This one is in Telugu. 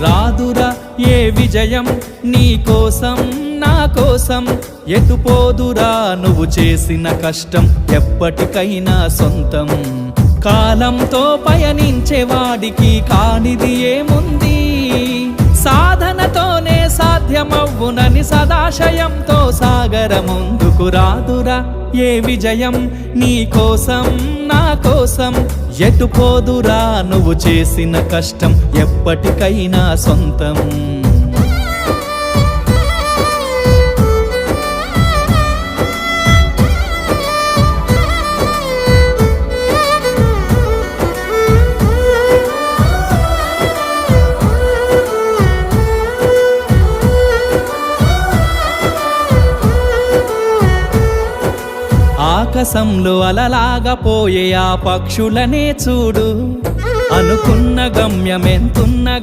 రాదురా ఏ విజయం నీ కోసం నా కోసం, ఎటుపోదురా నువ్వు చేసిన కష్టం ఎప్పటికైనా సొంతం. కాలంతో పయనించే వాడికి కానిది ఏముంది, సాధనతోనే సాధ్యమవ్వునని సదాశయంతో సాగర ముందుకు. రాదురా ఏ విజయం నీ కోసం నా కోసం, ఎటుపోదురా నువ్వు చేసిన కష్టం ఎప్పటికైనా సొంతం. ఆకాశంలో అలలాగా పోయే ఆ పక్షులనే చూడు, అనుకున్న గమ్యమెంతున్న